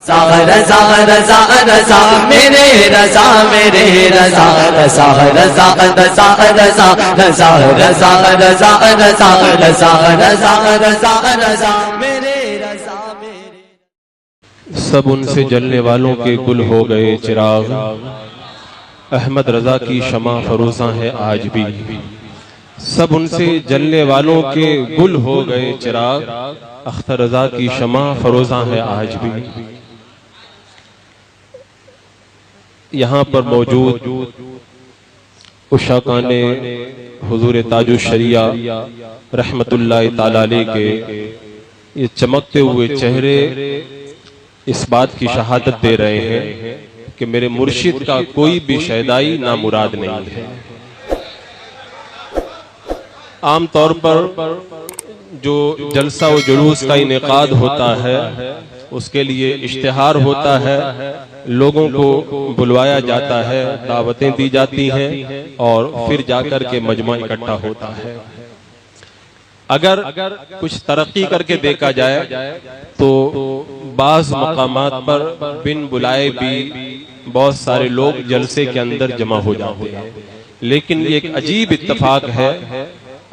रज़ा रज़ा रज़ा मेरे रज़ा मेरे रज़ा रज़ा रज़ा रज़ा रज़ा रज़ा रज़ा रज़ा रज़ा रज़ा रज़ा रज़ा रज़ा मेरे रज़ा मेरे। सब उनसे जलने वालों के गुल हो गए चिराग, अहमद रजा की शमा फरोज़ा है आज भी। सब उनसे जलने वालों के गुल हो गए चिराग, अख्तर रजा की शमा फरोज़ा है आज भी। यहाँ पर मौजूद उशाकाने हुजूर ताजुश शरिया रहमतुल्लाह ताला अलैह के ये चमकते हुए चेहरे इस बात की शहादत दे रहे हैं कि मेरे मुर्शिद का कोई भी शैदाई ना मुराद नहीं है। आम तौर पर जो जलसा व जुलूस का इनेकाद होता है उसके लिए इश्तिहार होता है, लोगों को बुलवाया जाता है, दावतें दी जाती हैं और फिर जाकर के मजमा इकट्ठा होता है। अगर कुछ तरक्की करके देखा जाए तो बाज़ मकामात पर बिन बुलाए भी बहुत सारे लोग जलसे के अंदर जमा हो जाते हैं, लेकिन ये एक अजीब इत्तफाक है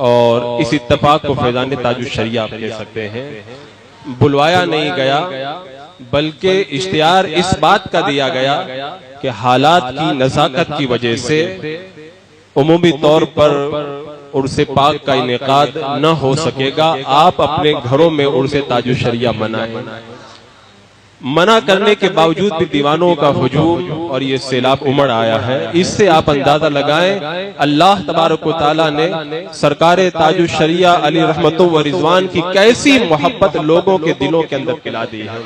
और इस इत्तफाक को फैज़ान ताजुश शरिया आप कह सकते हैं। बुलवाया नहीं गया बल्कि इश्तिहार इस बात का दिया गया कि हालात की नज़ाकत की वजह से उमूमी तौर पर उर्से पाक का इनेकाद न हो सकेगा, आप अपने घरों में उर्से ताजुश शरिया मनाएं। मना करने के बावजूद भी दीवानों का हुजूम और ये सैलाब उमड़ आया है। इससे आप अंदाजा लगाएं अल्लाह तबारक व तआला ने सरकारे ताजुश शरिया अली रहमतुल्लाह व रिजवान की कैसी मोहब्बत लोगों के दिलों के अंदर खिला दी है।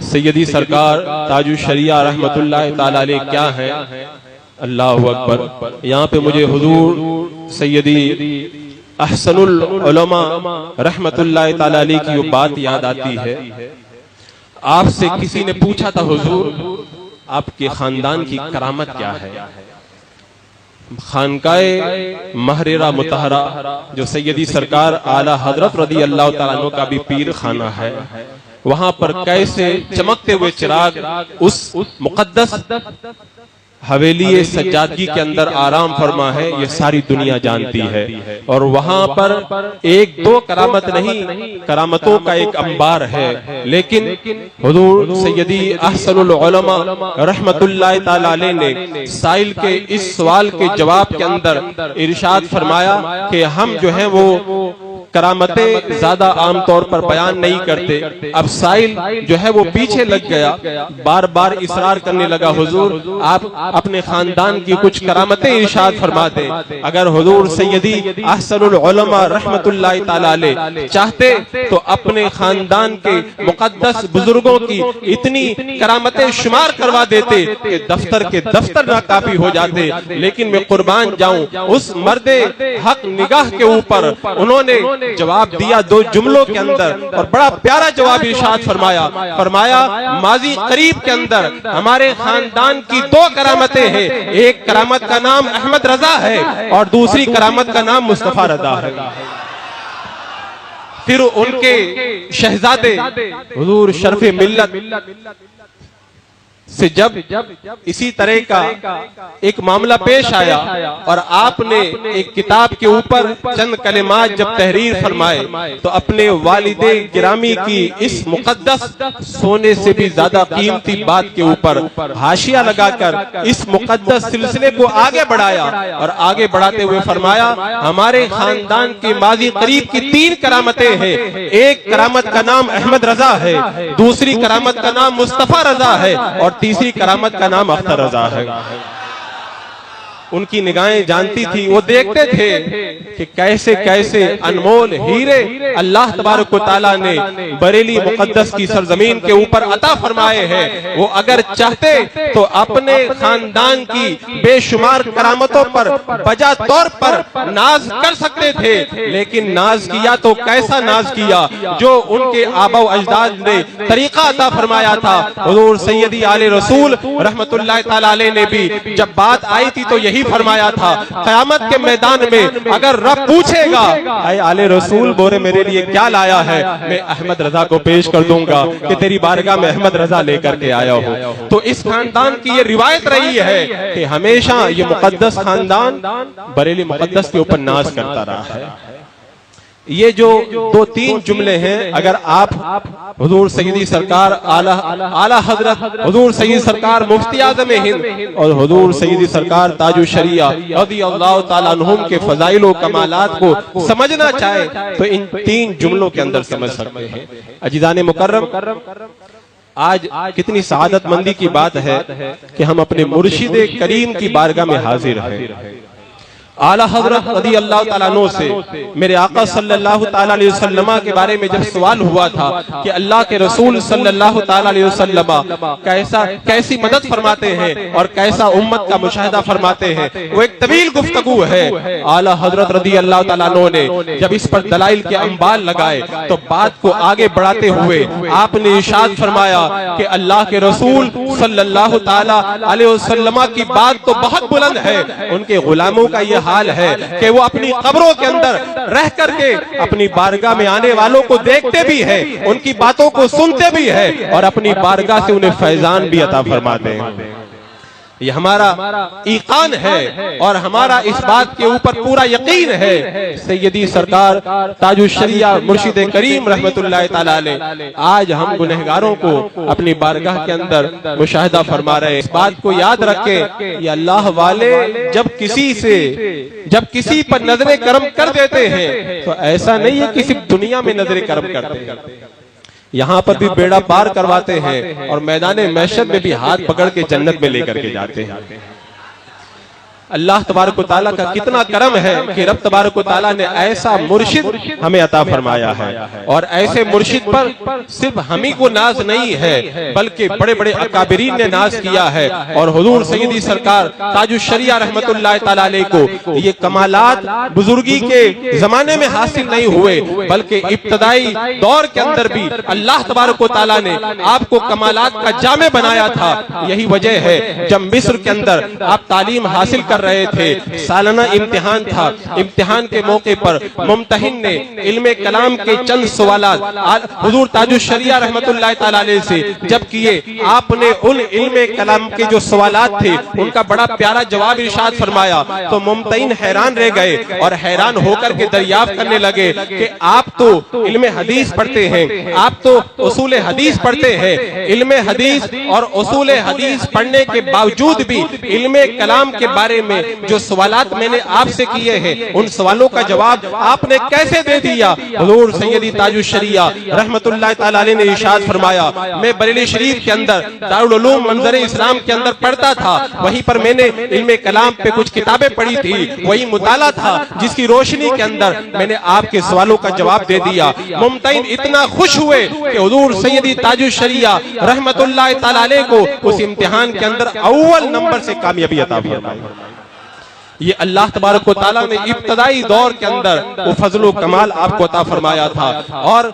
सैयदी सरकार ताजुश शरिया रहमतुल्लाह ताला अलैह क्या है, अल्लाहु अकबर। यहाँ पे मुझे हुजूर सैयदी अहसनुल उलमा रहमतुल्लाह ताला अलैह की वो बात याद आती है। आपसे किसी ने पूछा था हुजूर आपके खानदान की करामत क्या है। खानकाए महरेरा मुतहरा जो सैयदी सरकार आला हजरत रदी अल्लाह तआला अन्हु का भी पीर खाना है, वहां पर कैसे चमकते हुए चिराग उस मुकद्दस हवेली सज्जादगी के अंदर आराम फरमा है, ये सारी दुनिया जानती है। और वहां पर एक दो करामत नहीं, करामतों का एक अंबार है। लेकिन हुजूर सैयदी अहसनुल उलमा रहमतुल्लाह ताला अलैह ने साइल के इस सवाल के जवाब के अंदर इरशाद फरमाया कि हम जो है वो करामतें ज्यादा आमतौर पर बयान नहीं करते। अब साइल जो है वो पीछे लग गया, बार बार इसरार करने लगा हुजूर आप अपने खानदान की कुछ करामतें इरशाद फरमा दें। अगर हुजूर सैयदी अहसनुल उलमा रहमतुल्लाह ताला अलैह चाहते तो अपने खानदान के मुकद्दस बुजुर्गों की इतनी करामतें शुमार करवा देते कि दफ्तर के दफ्तर नाकाफी हो जाते। लेकिन मैं कुर्बान जाऊं उस मर्दे हक निगाह के ऊपर, उन्होंने जवाब दिया दो जुमलों के अंदर और बड़ा प्यारा जवाब इरशाद फरमाया। फरमाया माजी करीब के अंदर हमारे खानदान की दो करामतें हैं, एक करामत का नाम अहमद रजा है और दूसरी करामत का नाम मुस्तफा रजा है। फिर उनके शहजादे हुजूर शरफ़े मिल्लत से जब इसी तरह का एक मामला पेश आया और आपने एक किताब के ऊपर चंद कलिमात जब तहरीर फरमाए तो अपने वालिदे गिरामी की इस मुकद्दस सोने से भी ज्यादा कीमती बात के ऊपर हाशिया लगाकर इस मुकद्दस सिलसिले को आगे बढ़ाया और आगे बढ़ाते हुए फरमाया हमारे खानदान के माजी करीब की तीन करामतें हैं, एक करामत का नाम अहमद रजा है, दूसरी करामत का नाम मुस्तफा रजा है और तीसरी करामत का नाम अख्तर रजा है। उनकी निगाहें जानती थी, वो देखते थे कि कैसे कैसे अनमोल हीरे अल्लाह तबारक व तआला ने बरेली मुकद्दस की सरजमीन के ऊपर अता फरमाए हैं। वो अगर चाहते तो अपने खानदान की बेशुमार करामतों पर बजा तौर पर नाज कर सकते थे, लेकिन नाज किया तो कैसा नाज किया जो उनके आबा अजदाद ने तरीका अता फरमाया था। हुजूर सैयदी आले रसूल रहमतुल्लाह ताला अलैह ने भी जब बात आई थी तो यही यही फरमाया था, क़यामत के मैदान में अगर रब पूछेगा ऐ आले रसूल बोरे मेरे लिए क्या लाया है, मैं अहमद रजा को पेश कर दूंगा कि तेरी बारगाह में अहमद रजा लेकर के आया हो। तो इस खानदान की ये रिवायत रही है कि हमेशा ये मुकद्दस खानदान बरेली मुकद्दस के ऊपर नाज करता रहा है। ये जो 2-3 जुमले हैं, अगर आप हुजूर सैयदी सरकार आला हजरत हुजूर सैयदी सरकार मुफ्ती आज़म हिंद और हुजूर सैयदी सरकार ताजुश शरिया रज़ियल्लाहु ताला अन्हुम के फज़ाइल व कमालात को समझना चाहे तो इन 3 जुमलों के अंदर समझ सकते हैं। अजीज़ाने मुकर्रम, आज कितनी सआदतमंदी की बात है कि हम अपने मुर्शिद करीम की बारगाह में हाजिर हैं। आला हजरत रज़ी अल्लाह ताला अन्हु से मेरे आका सल्लल्लाहु ताला अलैहि वसल्लम के बारे में जब सवाल हुआ था कि अल्लाह के रसूल सल्लल्लाहु ताला अलैहि वसल्लम कैसी मदद फरमाते हैं और कैसा उम्मत का मुशाहिदा फरमाते हैं, वो एक तवील गुफ्तगू है। आला हजरत रज़ी अल्लाह ताला अन्हु ने जब इस पर दलाइल के अंबाल लगाए तो बात को आगे बढ़ाते हुए आपने इरशाद फरमाया कि अल्लाह के रसूल सल्लल्लाहु ताला अलैहि वसल्लम की बात तो बहुत बुलंद है, उनके गुलामों का ये हाल है कि वो अपनी कब्रों के अंदर रह करके अपनी बारगाह में आने वालों को देखते भी हैं, उनकी बातों को सुनते भी हैं और अपनी बारगाह से उन्हें फैजान भी अता फरमाते हैं। ये हमारा ईकान है और हमारा इस बात के ऊपर पूरा यकीन है। सैयदी सरकार ताजुश शरिया मुर्शिद करीम रहमतुल्लाह ताला अलैह आज हम गुनहगारों को अपनी बारगाह के अंदर मुशाहिदा फरमा रहे हैं। इस बात को याद रखें, ये अल्लाह वाले जब किसी पर नजरे करम कर देते हैं तो ऐसा नहीं है कि सिर्फ दुनिया में नजरे करम करते हैं, यहाँ पर भी बेड़ा पार करवाते हैं और मैदान महशर में भी हाथ पकड़ के जन्नत में लेकर के जाते हैं। अल्लाह तबारक व तआला का कितना करम है कि रब तबारक व तआला ने ऐसा मुर्शिद हमें अता फरमाया है और ऐसे मुर्शिद पर सिर्फ हम ही को नाज नहीं है बल्कि बड़े बड़े अकाबिरीन ने नाज किया है। और हुजूर सैयदी सरकार ताजुश शरिया रहमतुल्लाह ताला अलैह को ये कमालात बुजुर्गी के जमाने में हासिल नहीं हुए बल्कि इब्तदाई दौर के अंदर भी अल्लाह तबारक व तआला ने आपको कमालात का जामे बनाया था। यही वजह है जब मिस्र के अंदर आप तालीम हासिल कर रहे थे, सालाना इम्तिहान था, इम्तिहान के मौके पर मुम्तहिन ने इल्मे कलाम के चंद सवालात हुजूर ताजुश शरिया रहमतुल्लाह ताला अलैह से जब किए, आपने उन इल्मे कलाम के जो सवालात थे उनका बड़ा प्यारा जवाब इरशाद फरमाया तो मुम्तहिन हैरान रह गए और हैरान होकर के दरियाफ्त करने लगे कि आप तो इल्मे हदीस पढ़ते हैं, आप तो उसूल हदीस पढ़ते हैं, इल्मे हदीस और उसूल हदीस पढ़ने के बावजूद भी इल्मे कलाम के बारे में जो सवालात मैंने आपसे किए हैं उन सवालों का जवाब आपने कैसे दे दिया। हुजूर सैयदी ताजुश शरिया रहमतुल्लाह ताला अलैह ने इरशाद फरमाया, मैं बरेली शरीफ के अंदर दारुल उलूम मंजर इस्लाम के अंदर पढ़ता था, वहीं पर मैंने इल्मे कलाम पे कुछ किताबें पढ़ी थी, वही मुताला था जिसकी रोशनी के अंदर मैंने आपके सवालों का जवाब दे दिया। मुमतहिन इतना खुश हुए कि हुजूर सैयदी ताजुश शरिया रहमतुल्लाह ताला अलैह को उस इम्तिहान के अंदर अव्वल नंबर से कामयाबी अता फरमाई। ये अल्लाह तबारक व तआला ने इब्तदाई दौर के अंदर वो फजल कमाल आपको अता फरमाया था। और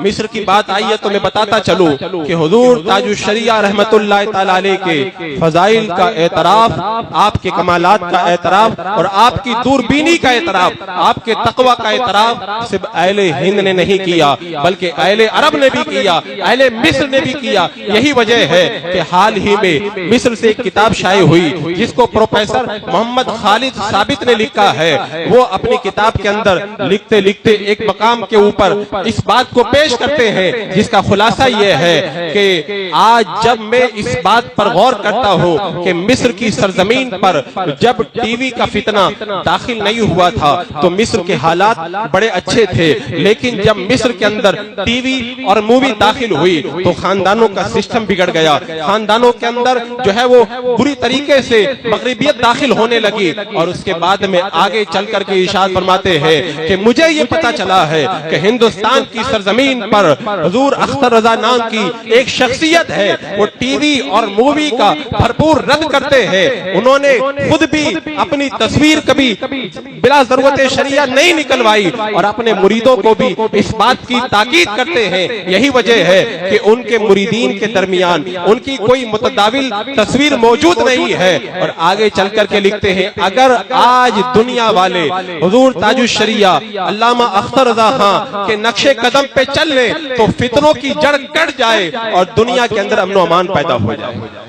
मिस्र की बात आई है तो मैं बताता चलूं कि हुजूर ताजुश शरिया रहमतुल्लाह ताला अलैह के फजाइल का एतराफ, आपके कमालात का एतराफ और आपकी दूरबीनी का एतराफ, आपके तकवा का एतराफ सिर्फ अहले हिंद ने नहीं किया बल्कि अहले अरब ने भी किया, अहले मिस्र ने भी किया। यही वजह है कि हाल ही में मिस्र से एक किताब शाये हुई जिसको प्रोफेसर मोहम्मद खालिद साबित ने लिखा है। वो अपनी किताब के अंदर लिखते लिखते एक मकाम के ऊपर इस बात को पेश करते हैं जिसका खुलासा यह है कि आज जब मैं इस बात पर गौर करता हूँ कि मिस्र की सरजमीन पर जब टीवी का फितना दाखिल नहीं हुआ था तो मिस्र के हालात बड़े अच्छे थे, लेकिन जब मिस्र के अंदर टीवी और मूवी दाखिल हुई तो खानदानों का सिस्टम बिगड़ गया, खानदानों के अंदर जो है वो बुरी तरीके से मगरिबियत दाखिल होने लगी और उसके बाद में आगे चल करके इरशाद फरमाते हैं कि मुझे ये पता चला है कि हिंदुस्तान की सरजमीन पर हुजूर अख्तर रजा नाम की एक शख्सियत है, वो टीवी और मूवी का भरपूर रद्द करते हैं। उन्होंने खुद भी अपनी तस्वीर कभी बिला जरूरत शरिया नहीं निकलवाई और अपने मुरीदों को भी इस बात की ताकीद करते हैं। यही वजह है कि उनके मुरीदीन के दरमियान उनकी कोई मुतदाविल तस्वीर मौजूद नहीं है। और आगे चल करके लिखते हैं, अगर आज दुनिया वाले हुजूर ताजुश शरिया अल्लामा अख्तर रजा खां के नक्शे कदम पे चल ले तो फितनों की जड़ कट जाए और दुनिया के अंदर अमन अमान पैदा हो जाए।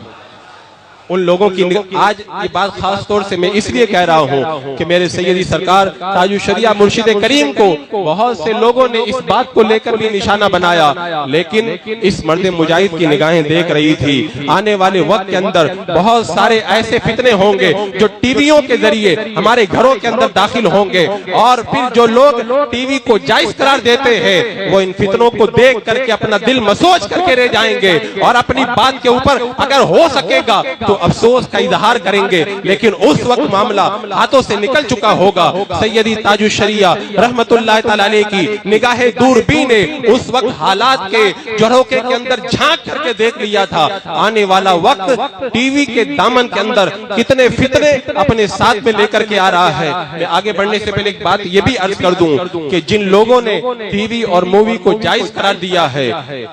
उन लोगों की आज ये बात खास तौर से मैं इसलिए कह रहा हूँ कि मेरे सैयदी सरकार ताजुश शरिया मुर्शिद करीम को बहुत से लोगों ने इस बात को लेकर भी निशाना बनाया, लेकिन इस मर्द मुजाहिद की निगाहें देख रही थी आने वाले वक्त के अंदर बहुत सारे ऐसे फितने होंगे जो टीवियों के जरिए हमारे घरों के अंदर दाखिल होंगे और फिर जो लोग टीवी को जायज करार देते हैं वो इन फितनों को देख करके अपना दिल मसोच करके रह जाएंगे और अपनी बात के ऊपर अगर हो सकेगा तो अफसोस का इजहार करेंगे, लेकिन उस वक्त मामला हाथों से निकल चुका होगा। सैयदी ताजुश शरिया रहमतुल्लाह तआला अलैह की निगाहे दूरबीन ने उस वक्त हालात के झरोखे के अंदर झांक करके देख लिया था। आने वाला वक्त टीवी के दामन के अंदर कितने फितने अपने साथ में लेकर के आ रहा है। मैं आगे बढ़ने से पहले एक बात ये भी अर्ज कर दूं कि जिन लोगों ने टीवी और मूवी को जायज करार दिया है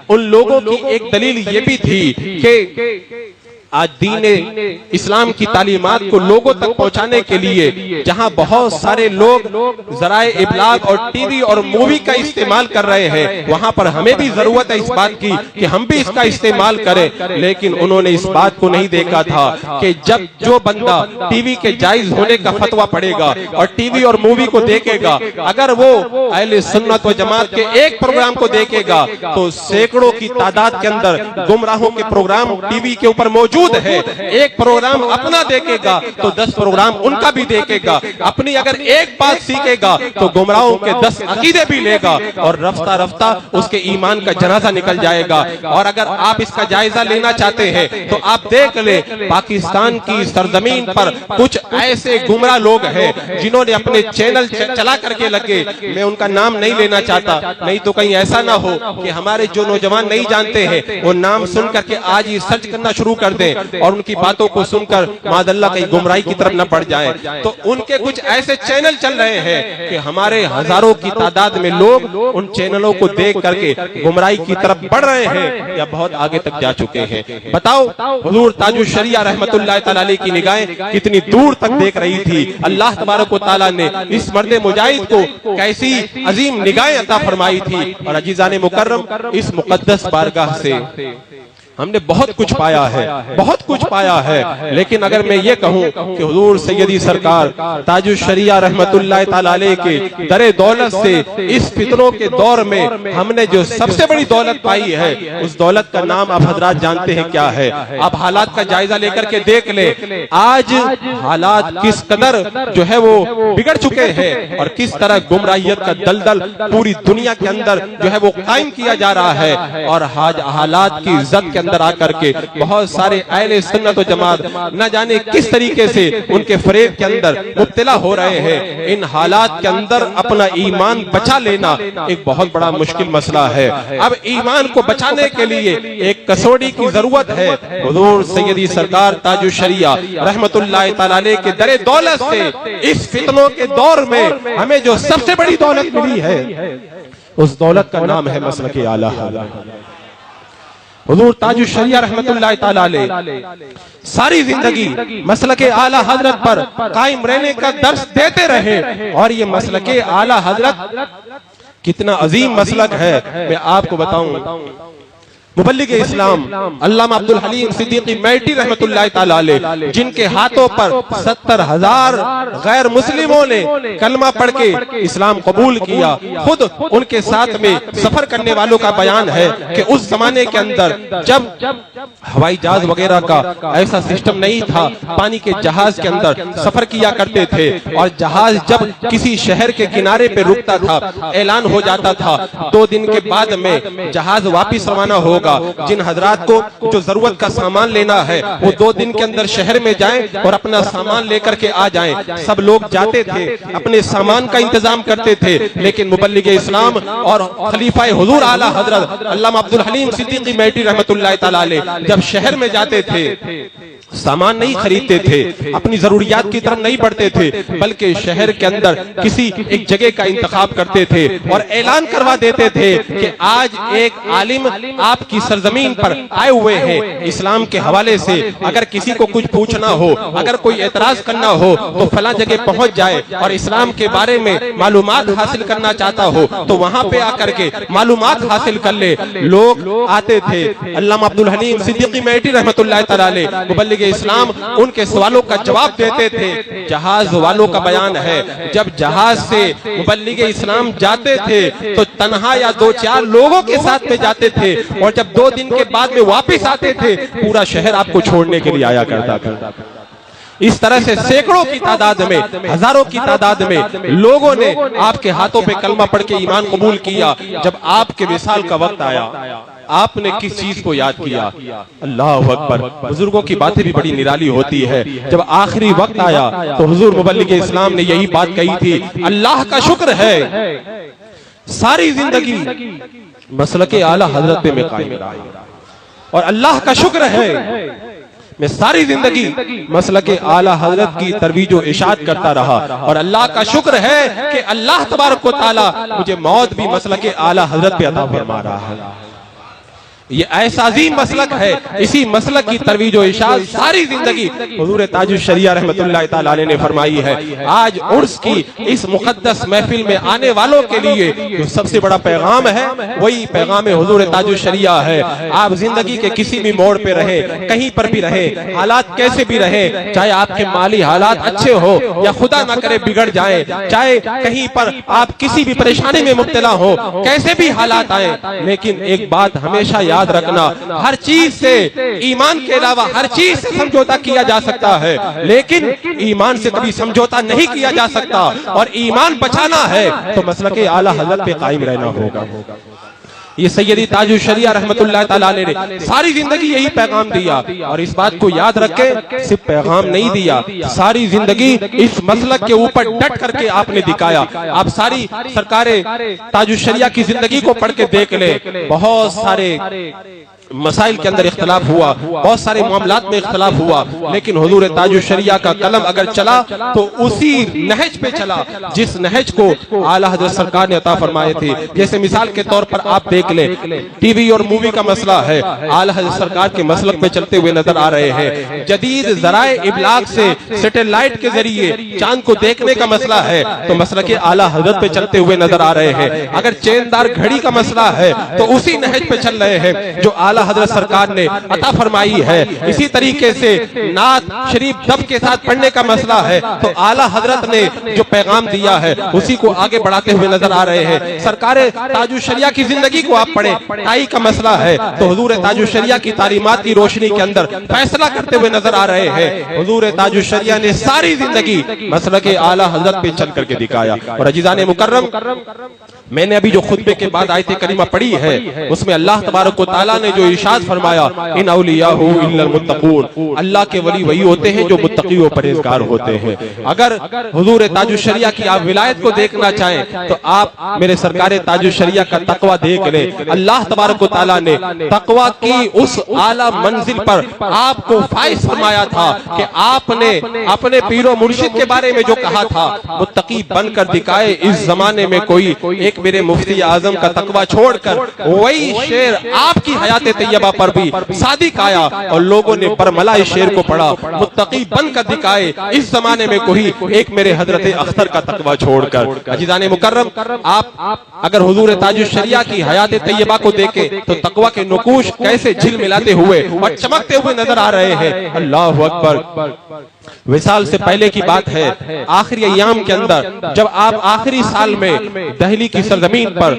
उन लोगों की एक दलील ये भी थी कि आज दीन इस्लाम की तालीमात को लोगों तक पहुंचाने के लिए जहां बहुत सारे लोग जराए इब्लाग और टीवी और मूवी का इस्तेमाल कर रहे हैं, वहां पर हमें भी जरूरत है इस बात की कि हम भी इसका इस्तेमाल करें। लेकिन उन्होंने इस बात को नहीं देखा था कि जब जो बंदा टीवी के जायज होने का फतवा पड़ेगा और टीवी और मूवी को देखेगा, अगर वो अहले सुन्नत व जमात के एक प्रोग्राम को देखेगा तो सैकड़ों की तादाद के अंदर गुमराहों के प्रोग्राम टीवी के ऊपर मौजूद है। एक प्रोग्राम अपना देखेगा तो 10 प्रोग्राम उनका भी देखेगा। अपनी अगर एक बात सीखेगा तो गुमराहों के 10 अकीदे भी लेगा और रफ्ता रफ्ता उसके ईमान का जनाजा निकल जाएगा। और अगर आप इसका जायजा लेना चाहते हैं तो आप देख ले, पाकिस्तान की सरजमीन पर कुछ ऐसे गुमराह लोग हैं जिन्होंने अपने चैनल चला करके लगे, मैं उनका नाम नहीं लेना चाहता, नहीं तो कहीं ऐसा ना हो कि हमारे जो नौजवान नहीं जानते हैं वो नाम सुन करके आज ही सर्च करना शुरू कर दें और उनकी बातों को सुनकर मादल्ला कहीं गुमराही की तरफ न बढ़ जाएं। तो उनके कुछ ऐसे चैनल चल रहे हैं कि हमारे हजारों की तादाद में लोग उन चैनलों को देख करके गुमराही की तरफ बढ़ रहे हैं या बहुत आगे तक जा चुके हैं। बताओ हुजूर ताजुश शरिया रहमतुल्लाह तआला अलैह की निगाहें कितनी दूर तक देख रही थी। अल्लाह तबारक व तआला ने इस मर्द मुजाहिद को कैसी अजीम निगाहें अता फरमाई थी। और अजीजान मुकर्रम, इस मुकद्दस बारगाह से हमने बहुत कुछ पाया है, बहुत कुछ पाया है। लेकिन अगर मैं ये कहूँ कि हुजूर सैयदी सरकार ताजुश शरिया रहमतुल्लाह तआला अलैह के दरे दौलत से इस फितनों के दौर में हमने जो सबसे बड़ी दौलत पाई है, उस दौलत का नाम आप हजरात जानते हैं क्या है। आप हालात का जायजा लेकर के देख ले, आज हालात किस कदर जो है वो बिगड़ चुके हैं और किस तरह गुमराहियत का दलदल पूरी दुनिया के अंदर जो है वो कायम किया जा रहा है। और हालात की इज्जत के अंदर आकर के बहुत सारे अहले सुन्नत व जमात न जाने किस तरीके से उनके फरेब के अंदर मुब्तला हो रहे हैं। इन हालात के अंदर अपना ईमान बचा लेना एक बहुत बड़ा मुश्किल मसला है। अब ईमान को बचाने के लिए एक कसौटी की जरूरत है। हुजूर सैयदी सरकार ताजुश शरिया रहमतुल्लाह तआला अलैह के दरे दौलत से इस फितनों के दौर में हमें जो सबसे बड़ी दौलत मिली है, उस दौलत का नाम है मसलक आला हज़रत। हुजूर ताजुश शरिया रहमतुल्लाह तआला अलैह सारी जिंदगी मसलक आला हजरत पर कायम रहने का दर्स देते रहे। और ये मसलक आला हजरत कितना अजीम मसलक है, मैं आपको बताऊं। मुबल्लिग इस्लाम अल्लामा अब्दुल हलीम सिद्दीकी मैटी रहमतुल्लाह तआला अलैह, जिनके हाथों पर 70,000 गैर मुस्लिमों ने कलमा पढ़ के इस्लाम कबूल किया, खुद उनके साथ में सफर करने वालों का बयान है कि उस जमाने के अंदर जब हवाई जहाज वगैरह का ऐसा सिस्टम नहीं था, पानी के जहाज के अंदर सफर किया करते थे। और जहाज जब किसी शहर के किनारे पे रुकता था, ऐलान हो जाता था 2 दिन के बाद में जहाज वापिस रवाना होगा। होगा। जिन हजरात को जो जरूरत का सामान लेना है वो 2 दिन के अंदर शहर में जाएं और अपना सामान लेकर के आ जाएं। सब लोग जाते थे, अपने सामान का इंतजाम करते थे, लेकिन मुबल्लिग इस्लाम और खलीफा हुजूर आला हजरत अल्लामा अब्दुल हलीम सिद्दीकी मेहटी रहमतुल्लाह तआला अलैह जब शहर में जाते थे सामान नहीं खरीदते थे, अपनी जरूरियात की तरफ नहीं बढ़ते थे, बल्कि शहर के अंदर किसी एक जगह का इंतखाब करते थे और ऐलान करवा देते थे कि आज एक आलिम आपकी सरजमीन पर आए हुए हैं इस्लाम के हवाले से, अगर किसी को कुछ पूछना हो, अगर कोई एतराज करना हो तो फला जगह पहुंच जाए और इस्लाम के बारे में मालूमात हासिल करना चाहता हो तो वहां पे आकर के मालूमात हासिल कर ले। लोग आते थे, अल्लामा अब्दुल हलीम सिद्दीकी मेहटी रहमतुल्लाह तआला अलैह मुबल्लिग इस्लाम उनके सवालों का जवाब देते थे। जहाज वालों का बयान है, जब जहाज से मुबल्लिग इस्लाम जाते थे तो तन्हा या 2-4 लोगों के साथ में जाते थे और जब 2 दिन के बाद में वापस आते थे पूरा शहर आपको छोड़ने के लिए आया करता था। इस तरह से सैकड़ों की तादाद में, हजारों की तादाद में लोगों ने आपके हाथों पे कलमा पढ़ के ईमान कबूल किया। जब आपके विसाल का वक्त आया आपने किस चीज को याद किया? अल्लाह अकबर। बुजुर्गों की बातें भी बड़ी निराली होती है। जब आखिरी वक्त आया तो हुजूर मुबल्लिग इस्लाम ने यही बात कही थी, अल्लाह का शुक्र है सारी जिंदगी मसलके आला हजरत पे मैं कायम रहा और अल्लाह का शुक्र है मैं सारी जिंदगी मसलके आला हजरत की तरवीज व इशाअत करता रहा और अल्लाह का शुक्र है कि अल्लाह तबारक व तआला मुझे मौत भी मसलके आला हजरत पे अता फरमा रहा है। ये ऐसा अजीम मसलक है, इसी मसलक की तरवीज व इशाअत सारी जिंदगी हुजूर ताजुश शरिया रहमतुल्लाह तआला अलैह ने फरमाई है। आज उर्स की इस मुकद्दस महफिल में आने वालों के लिए जो सबसे बड़ा पैगाम है वही पैगाम हुजूर ताजुश शरिया है। आप जिंदगी के किसी भी मोड़ पे रहे, कहीं पर भी रहे, हालात कैसे भी रहे, चाहे आपके माली हालात अच्छे हो या खुदा ना करे बिगड़ जाए, चाहे कहीं पर आप किसी भी परेशानी में मुब्तला हो, कैसे भी हालात आए, लेकिन एक बात हमेशा याद रखना, हर चीज से ईमान के अलावा हर चीज से समझौता किया जा सकता है, लेकिन ईमान से कभी समझौता नहीं किया जा सकता और ईमान बचाना है तो मसलके आला हजरत पे कायम रहना होगा। ये सैयदी ताजुश शरिया रहमतुल्लाह तआला अलैह ने सारी जिंदगी यही पैगाम दिया और इस बात को याद रखें, सिर्फ पैगाम नहीं दिया, सारी जिंदगी इस मसलक के ऊपर डट करके आपने दिखाया। आप सारी सरकारे ताजुश शरिया की जिंदगी को पढ़ के देख ले, बहुत सारे मसाइल के अंदर इख्तलाफ हुआ, बहुत सारे मामलात में इख्तलाफ हुआ, लेकिन हुजूर ताजुश शरिया का कलम अगर चला तो उसी नहज पे चला जिस नहज को आला हजरत सरकार ने अता फरमाए थे। जैसे मिसाल के तौर पर आप देख ले, टीवी और मूवी का मसला है, आला हजरत सरकार के मसलक पे चलते हुए नजर आ रहे हैं। जदीद ज़राए इब्लाग से सैटेलाइट के जरिए चांद को देखने का मसला है तो मसलक आला हजरत पे चलते हुए नजर आ रहे हैं। अगर चेनदार घड़ी का मसला है तो उसी नहज पे चल रहे हैं जो आला हजरत सरकार ने अता फरमाई है। इसी तरीके से नात शरीफ दब के साथ पढ़ने का मसला है तो आला हजरत ने जो पैगाम दिया है उसी को आगे बढ़ाते हुए नजर आ रहे हैं। सरकार ताजुश शरिया की जिंदगी को आप पढ़े, टाई का मसला है तो हुजूर ताजुश शरिया की तालीमात की रोशनी के अंदर फैसला करते हुए नजर आ रहे हैं। हुजूर ताजुश शरिया ने सारी जिंदगी मसलके आला हजरत पे चल करके दिखाया। और अजीज़ाने मुकर्रम, मैंने अभी जो खुतबे के बाद आयत करीमा पढ़ी है उसमें अल्लाह तबारक व तआला ने जो इरशाद फरमाया, इन औलियाहु इल्लल मुत्तकून, अल्लाह के वली वही होते हैं जो मुत्तकी व परहेजगार होते हैं। अगर हुजूर ताजुश शरिया की आप विलायत को देखना चाहें तो आप मेरे सरकार ताजुश शरिया का तकवा देख ले। अल्लाह तबारक व तआला ने तकवा की उस आला मंजिल पर आपको फाइज फरमाया था कि आपने अपने पीरो मुर्शिद के बारे में जो कहा था, मुत्तकी बनकर दिखाए इस जमाने में कोई, एक मेरे मुफ्ती आजम का तकवा छोड़कर वही शेर आपकी हयात तैयबा पर भी सादिक आया और लोगों ने बरमला इस शेर को पढ़ा, मुत्तकी बनकर दिखाए इस जमाने में कोई, एक मेरे हजरत अख्तर का तकवा छोड़कर। अजीज़ाने मुकर्रम, आप अगर हुजूर ताजुश शरिया की हयात तैयबा को देखें तो तकवा के नुकूश कैसे झिलमिलाते हुए और चमकते हुए नजर आ रहे हैं। अल्लाह अकबर। विसाल से पहले की बात है, आखिरी अय्याम के अंदर जब आप आखिरी साल में दिल्ली की सरजमीन पर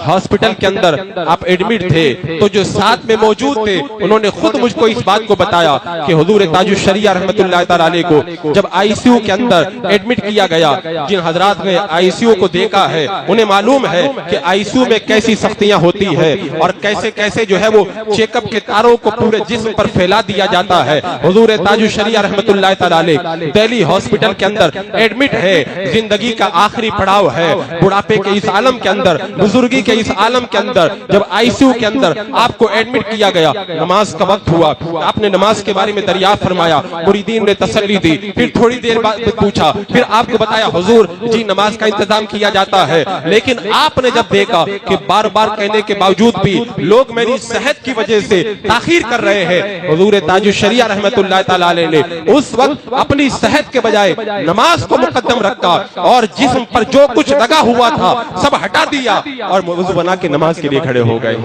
हॉस्पिटल के अंदर आप एडमिट थे, तो जो साथ में मौजूद थे उन्होंने खुद मुझको इस बात को बताया कि हुजूर ताजुश शरिया रहमतुल्लाह तआला अलैह को जब आईसीयू के अंदर एडमिट किया गया, जिन हजरात ने आईसीयू को देखा है उन्हें मालूम है कि आईसीयू में कैसी सख्तियां होती है और कैसे कैसे जो है वो चेकअप के तारों को पूरे जिस्म पर फैला दिया जाता है। हुजूर ताजुश शरिया रहमतुल्लाह तआला दिल्ली हॉस्पिटल के अंदर एडमिट है, जिंदगी का आखिरी पड़ाव है, बुढ़ापे के इस आलम के अंदर, बुजुर्गी के इस आलम के अंदर जब आईसीयू के अंदर आपको एडमिट किया गया, नमाज का वक्त हुआ, आपने नमाज के बारे में दरियाफ्त फरमाया, मुरीदीन ने तसल्ली दी, फिर थोड़ी देर बाद पूछा, फिर आपको बताया हुजूर जी नमाज का इंतजाम किया जाता है। लेकिन आपने जब देखा कि बार बार कहने के बावजूद भी लोग मेरी सेहत की वजह से ताखीर कर रहे हैं, हुजूर ताजुश शरिया रहमतुल्लाह तआला अलैह ने उस वक्त अपनी सेहत के बजाय नमाज को मुकद्दम रखा और जिस्म पर जो कुछ लगा हुआ था सब हटा दिया और वुज़ू बना के नमाज के लिए खड़े हो गए।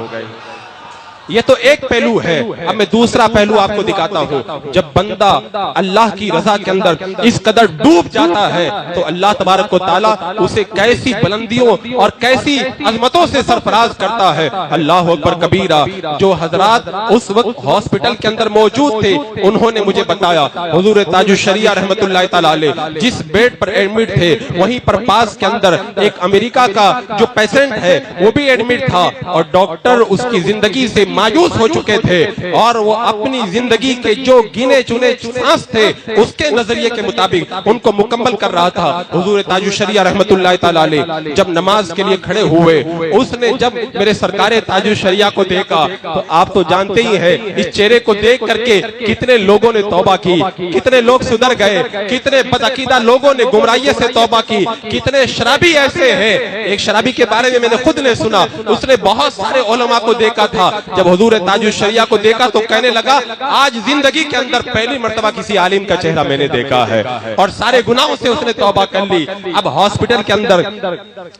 ये तो एक पहलू है। अब मैं दूसरा पहलू आपको दिखाता हूँ। जब बंदा अल्लाह की रजा के अंदर इस कदर डूब जाता है तो अल्लाह तबारक व तआला उसे कैसी बुलंदियों और कैसी अजमतों से सरफराज करता है। अल्लाह अकबर कबीरा। जो हजरात उस वक्त हॉस्पिटल के अंदर मौजूद थे उन्होंने मुझे बताया, हुजूर ताजुश शरिया रहमतुल्लाह तआला अलैह जिस बेड पर एडमिट थे वहीं पर पास के अंदर एक अमेरिका का जो पेशेंट है वो भी एडमिट था और डॉक्टर उसकी जिंदगी से मायूस हो चुके थे और वो अपनी जिंदगी के जो गिने चुने सांस थे उसके नजरिए के मुताबिक उनको मुकम्मल कर रहा था। हुजूर ताजुश शरिया रहमतुल्लाह तआला अलैह जब नमाज के लिए खड़े हुए, उसने जब मेरे सरकारे ताजुश शरिया को देखा तो आप तो जानते ही हैं इस चेहरे को देख करके कितने लोगों ने तौबा की, कितने लोग सुधर गए, कितने बदअकीदा लोगों ने गुमराही से तौबा की, कितने शराबी ऐसे हैं। एक शराबी के बारे में मैंने खुद ने सुना, उसने बहुत सारे उलमा को देखा था, जब हुजूर ताजुश शरिया को देखा तो कहने लगा आज जिंदगी के अंदर पहली मर्तबा किसी आलिम का चेहरा मैंने देखा है और सारे गुनाहों से उसने तौबा कर ली। अब हॉस्पिटल के अंदर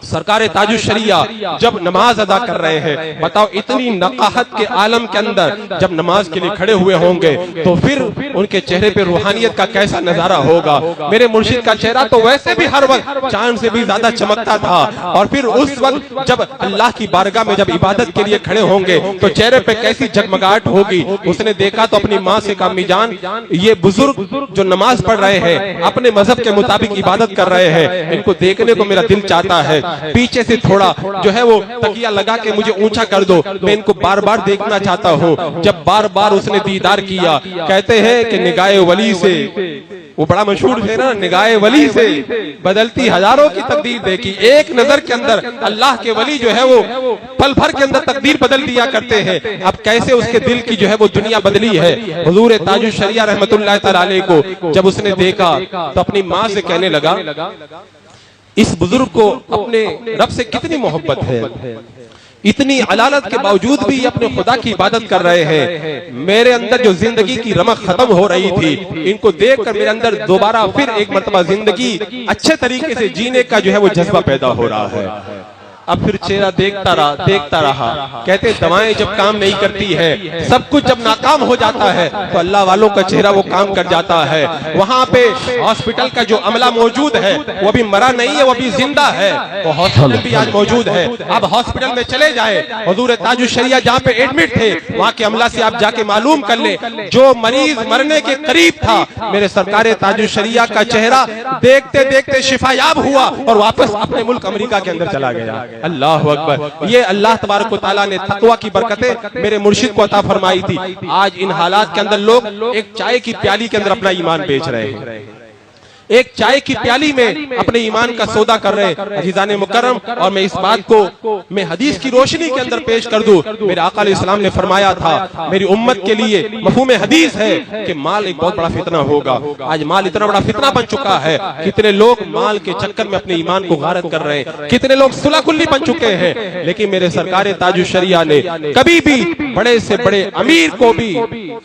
सरकारे ताजुश शरिया जब नमाज अदा कर रहे हैं, बताओ इतनी नकाहत के आलम के अंदर जब नमाज के लिए खड़े हुए होंगे तो फिर उनके चेहरे पे रूहानियत का कैसा नजारा होगा। मेरे मुर्शिद का चेहरा तो वैसे भी हर वक्त चांद से भी ज्यादा चमकता था और फिर उस वक्त जब अल्लाह की बारगाह में जब इबादत के लिए खड़े होंगे तो चेहरे पे कैसी जगमगाहट होगी। उसने देखा तो अपनी माँ से कहा, अम्मी जान ये बुजुर्ग जो नमाज पढ़ रहे हैं अपने मजहब के मुताबिक इबादत कर रहे हैं, इनको देखने को मेरा दिल चाहता है, पीछे से थोड़ा जो है वो तकिया लगा के मुझे ऊंचा कर दो, मैं इनको बार बार देखना चाहता हूँ। जब बार बार उसने दीदार किया, कहते हैं कि निगाहे वली से, वो बड़ा मशहूर है ना, निगाहे वली से बदलती हजारों की तकदीर देखी। एक नजर के अंदर अल्लाह के वली जो है वो पल भर के अंदर तकदीर बदल दिया करते हैं। अब कैसे उसके दिल की जो है वो दुनिया बदली है। हुजूर ताजुश शरिया रहमतुल्लाह तआला अलैह को जब उसने देखा तो अपनी माँ से कहने लगा इस बुजुर्ग को अपने रब से कितनी मोहब्बत है, इतनी अलालत के बावजूद भी अपने खुदा की इबादत कर रहे हैं। मेरे अंदर जो जिंदगी की रमक खत्म हो रही थी, इनको देखकर मेरे अंदर दोबारा फिर एक मर्तबा जिंदगी अच्छे तरीके से जीने का जो है वो जज्बा पैदा हो रहा है। अब फिर चेहरा देखता रहा। कहते दवाएं जब काम नहीं करती है, सब कुछ जब नाकाम हो जाता है तो अल्लाह वालों का चेहरा वो काम कर जाता है। वहाँ पे हॉस्पिटल का जो अमला मौजूद है वो अभी मरा नहीं है, वो अभी जिंदा है, वो हॉस्पिटल भी आज मौजूद है। अब हॉस्पिटल में चले जाए, हुजूर ताजुश शरिया जहाँ पे एडमिट थे वहाँ के अमला से आप जाके मालूम कर ले, जो मरीज मरने के करीब था मेरे सरकारे ताजुश शरिया का चेहरा देखते देखते शिफायाब हुआ और वापस अपने मुल्क अमेरिका के अंदर चला गया। अल्लाह अकबर। ये अल्लाह तबारक व तआला ने तक़वा की बरकतें मेरे मुर्शिद को अता फरमाई थी। आज इन हालात के अंदर लोग एक चाय की प्याली के अंदर अपना ईमान बेच रहे हैं, एक चाय की प्याली में अपने ईमान का सौदा कर रहे हैं। अजीज़ान मुकर्रम, और मैं इस बात को मैं हदीस की रोशनी के अंदर पेश कर दूं। मेरे आका अलैहिस्सलाम ने फरमाया था, मेरी उम्मत के लिए मफ़हूम हदीस है कि माल एक बहुत बड़ा फितना होगा। आज माल इतना बड़ा फितना बन चुका है, कितने लोग माल के चक्कर में अपने ईमान को गारत कर रहे हैं, कितने लोग सुलह-कुल्ली बन चुके हैं। लेकिन मेरे सरकारे ताजुश शरिया ने कभी भी बड़े से बड़े अमीर को भी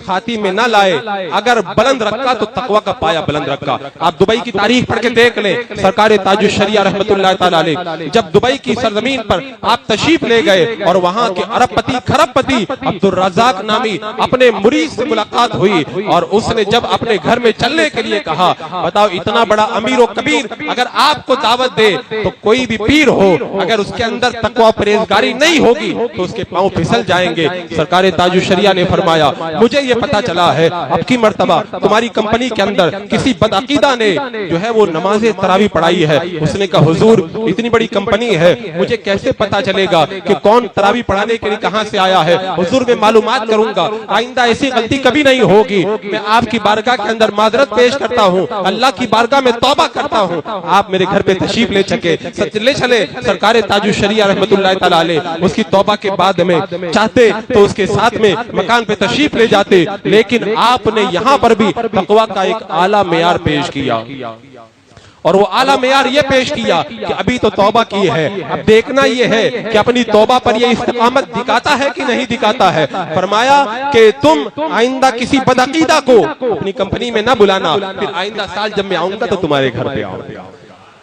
खाती में न लाए, अगर बुलंद रखा तो तक़वा का पाया बुलंद रखा। आप दुबई दुबई की तारीख पढ़ के देख लें, सरकार ताजुल शरिया रहमतुल्लाह ताला अलैह जब दुबई की सरजमीन पर आप तशरीफ ले गए और वहां के अरबपति खरबपति अब्दुल रज़ाक नामी अपने मुरीद से मुलाकात हुई और उसने जब अपने घर में चलने के लिए कहा, बताओ इतना बड़ा अमीर व कबीर अगर आपको दावत दे तो कोई भी पीर हो अगर उसके अंदर तकवा परहेजगारी नहीं होगी तो उसके पांव फिसल जाएंगे। सरकार ताजुल शरिया ने फरमाया, मुझे ये पता चला है अब की मर्तबा तुम्हारी कंपनी के अंदर किसी बदअकीदा ने जो है वो नमाज़े तरावी पढ़ाई है। उसने कहा, हुजूर इतनी बड़ी कंपनी है, मुझे कैसे पता चलेगा कि कौन तरावी पढ़ाने के लिए कहां से आया है? हुजूर मैं मालूमात करूंगा, आइंदा ऐसी गलती कभी नहीं होगी। मैं आपकी बारगाह के अंदर माजरत पेश करता हूं, अल्लाह की बारगाह में तौबा करता हूं, आप मेरे घर पे तशरीफ ले चले। सरकार ताजुल शरिया रहमतुल्लाह ताला अलैह उसकी तौबा के बाद में चाहते तो उसके साथ में मकान पे तशरीफ ले जाते, लेकिन आपने यहाँ पर भी तकवा का एक आला मेयार पेश किया और वो आला मेयार ये पेश किया कि अभी तो तौबा की है, अब देखना ये है कि अपनी तौबा पर ये इस्तिकामत दिखाता है कि नहीं दिखाता है। फरमाया कि तुम आइंदा किसी बदअकीदा को अपनी कंपनी में ना बुलाना, फिर आइंदा साल जब मैं आऊंगा तो तुम्हारे घर पे आऊंगा।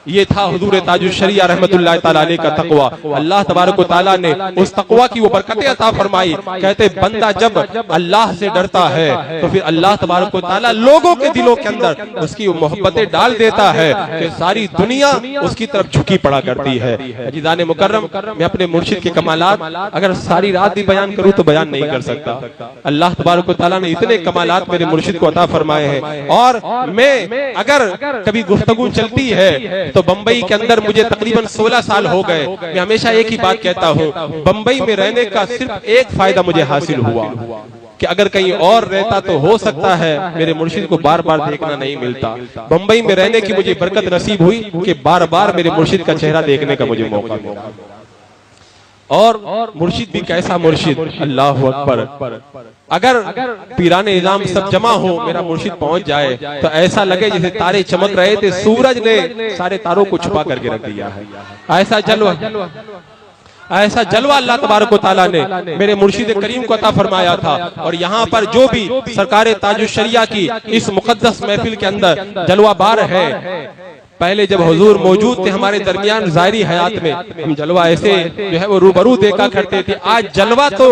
ये था हुजूर ताजुल शरिया रहमतुल्लाह ताला अलैह का तकवा। अल्लाह तबारक व तआला ने उस तकवा की वो बरकतें अता फरमाई। कहते बंदा जब अल्लाह से डरता है तो फिर अल्लाह तबारक व तआला लोगों के दिलों के अंदर उसकी वो मोहब्बतें डाल देता है कि सारी दुनिया उसकी तरफ झुकी पड़ा करती है। अजीज़ान मुकर्रम, मैं अपने मुर्शिद के कमालात अगर सारी रात भी बयान करूं तो बयान नहीं कर सकता। अल्लाह तबारक व तआला ने इतने कमालात मेरे मुर्शिद को अता फरमाए हैं और मैं अगर कभी गुफ्तगू चलती है तो बंबई के अंदर मुझे तकरीबन 16 साल हो गए। मैं हमेशा एक ही बात कहता हूँ, बंबई में रहने का सिर्फ एक फायदा मुझे हासिल हुआ कि अगर कहीं और रहता तो हो सकता है मेरे मुर्शिद को बार बार देखना नहीं मिलता। बंबई में रहने की मुझे बरकत नसीब हुई कि बार बार मेरे मुर्शिद का चेहरा देखने का मुझे मौका मिला। और मुर्शिद भी कैसा मुर्शिद, अल्लाह अकबर। अगर पीराने इज़ाम सब जमा हो, मेरा मुर्शिद पहुंच जाए तो ऐसा लगे जैसे तारे चमक रहे थे, सूरज ने सारे तारों को छुपा करके रख दिया है। ऐसा जलवा अल्लाह तबारक व तआला ने मेरे मुर्शिद करीम को अता फरमाया था। और यहाँ पर जो भी सरकार ताजुल शरिया की इस मुकद्दस महफिल के अंदर जलवा बार है, पहले जब हुजूर मौजूद थे हमारे दरमियान ज़ाहिरी हयात में, हम जलवा ऐसे जो है वो रूबरू देखा करते थे। आज जलवा तो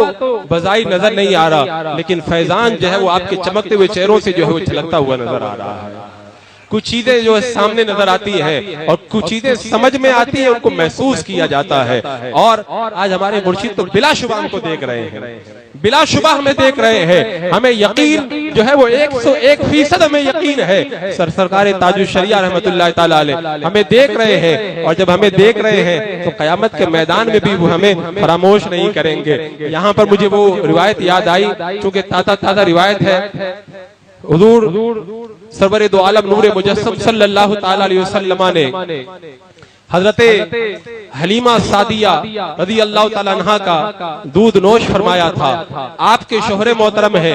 बज़ाहिर नजर नहीं आ रहा, लेकिन फैजान जो है वो आपके चमकते हुए चेहरों से जो है वो झलकता हुआ नजर आ रहा है। कुछ चीजें जो है सामने नजर आती है और कुछ चीजें समझ में आती है, उनको महसूस किया जाता है। और आज हमारे मुर्शिद तो बिलाशुबा हमको देख रहे हैं, बिलाशुबा हमें देख रहे हैं। हमें यकीन जो है वो 101% हमें यकीन है सरकार ताजुल शरिया रहमतुल्लाह ताला अलैह हमें देख रहे हैं। और जब हमें देख रहे हैं तो क़यामत के मैदान में भी वो हमें फरामोश नहीं करेंगे। यहाँ पर मुझे वो रिवायत याद आई, चूंकि ताज़ा रिवायत है। हुजूर सरवर दो आलम नूर मुजस्सम सल्लल्लाहु ताला अलैहि वसल्लम ने हजरते हलीमा सादिया रज़ी अल्लाह ताला अन्हा का दूध नोश फरमाया था। आपके शोहरे मोहतरम है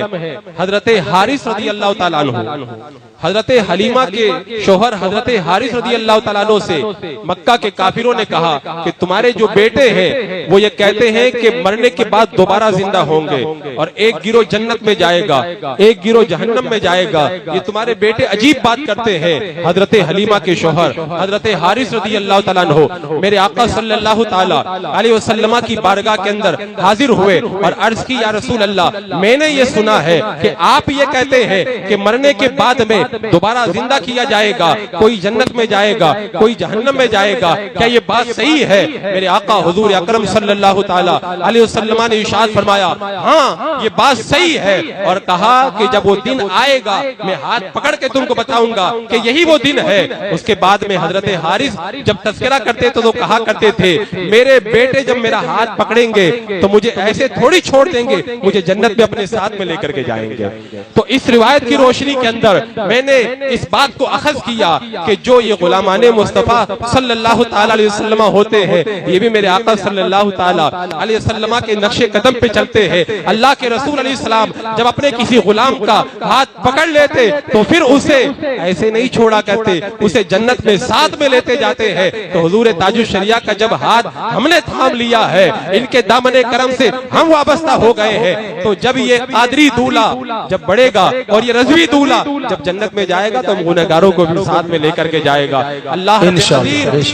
हजरते हारिस रज़ी अल्लाह ताला अन्हु। हजरते हलीमा के शोहर हजरते हारिस रज़ी अल्लाह ताला अन्हु से मक्का के काफिरों ने कहा कि तुम्हारे जो बेटे हैं वो ये कहते हैं कि मरने के बाद दोबारा जिंदा होंगे और एक गिरोह जन्नत में जाएगा, एक गिरोह जहन्नम में जाएगा। ये तुम्हारे बेटे अजीब बात करते हैं। हजरते हलीमा के शोहर हजरते हारिस रज़ी अल्लाह ताला अन्हु मेरे आका सल्लल्लाहु ताला अलैहि वसल्लम की बारगाह के अंदर हाजिर हुए और अर्ज की, या रसूल अल्लाह, मैंने ये सुना है कि आप ये कहते हैं कि मरने के बाद में दोबारा जिंदा किया जाएगा, कोई जन्नत में जाएगा, कोई जहन्नम में जाएगा, क्या ये बात सही है? मेरे आका हुजूर अकरम सल्लल्लाहु ताला अलैहि वसल्लम ने इरशाद फरमाया, हाँ ये बात सही है। और कहा कि जब वो दिन आएगा मैं हाथ पकड़ के तुमको बताऊंगा कि यही वो दिन है। उसके बाद में हजरत हारिस जब तज़किरा करते तो कहा करते थे, मेरे बेटे जब मेरा हाथ पकड़ेंगे तो मुझे ऐसे थोड़ी छोड़ देंगे, मुझे जन्नत में अपने साथ में लेकर के जाएंगे। तो इस रिवायत की रोशनी के अंदर मैंने इस बात को अखज़ किया कि जो ये गुलामाने मुस्तफ़ा सल्लल्लाहु ताला अलैहि वसल्लम होते हैं, ये भी मेरे आका सल्लल्लाहु ताला अलैहि वसल्लम के नक्शे कदम पे चलते हैं। अल्लाह के रसूल अलैहि सलाम जब अपने किसी गुलाम का हाथ पकड़ लेते तो फिर उसे ऐसे नहीं छोड़ा करते, उसे जन्नत में साथ में लेते जाते हैं। तो हुजूर ताजुल शरिया का जब हाथ हमने थाम लिया है, इनके दामने करम से हम वाबस्ता हो गए हैं, तो जब ये कादरी दूल्हा जब बढ़ेगा और ये रज़वी दूल्हा जब जन्नत में जाएगा तो गुनहगारों को भी साथ में लेकर के जाएगा। अल्लाह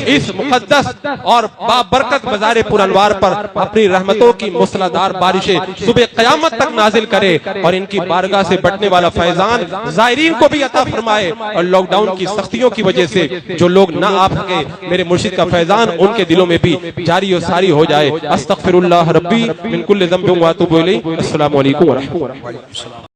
इस मुकद्दस और बाबरकत मज़ार पुरअनवार पर अपनी रहमतों की मूसलाधार बारिशें सुबह क़यामत तक नाजिल करे और इनकी बारगाह से बटने वाला फैजान ज़ायरीन को भी अता फरमाए। और लॉकडाउन की सख्तियों की वजह से जो लोग ना आ सके, मेरे मुर्शिद का फैजान उनके दिलों में भी जारी और सारी हो जाए। अस्तगफिरुल्लाह रब्बी मिन कुल्लि ज़ंबिन व अतूबु इलैहि। अस्सलामु अलैकुम व रहमतुल्लाह।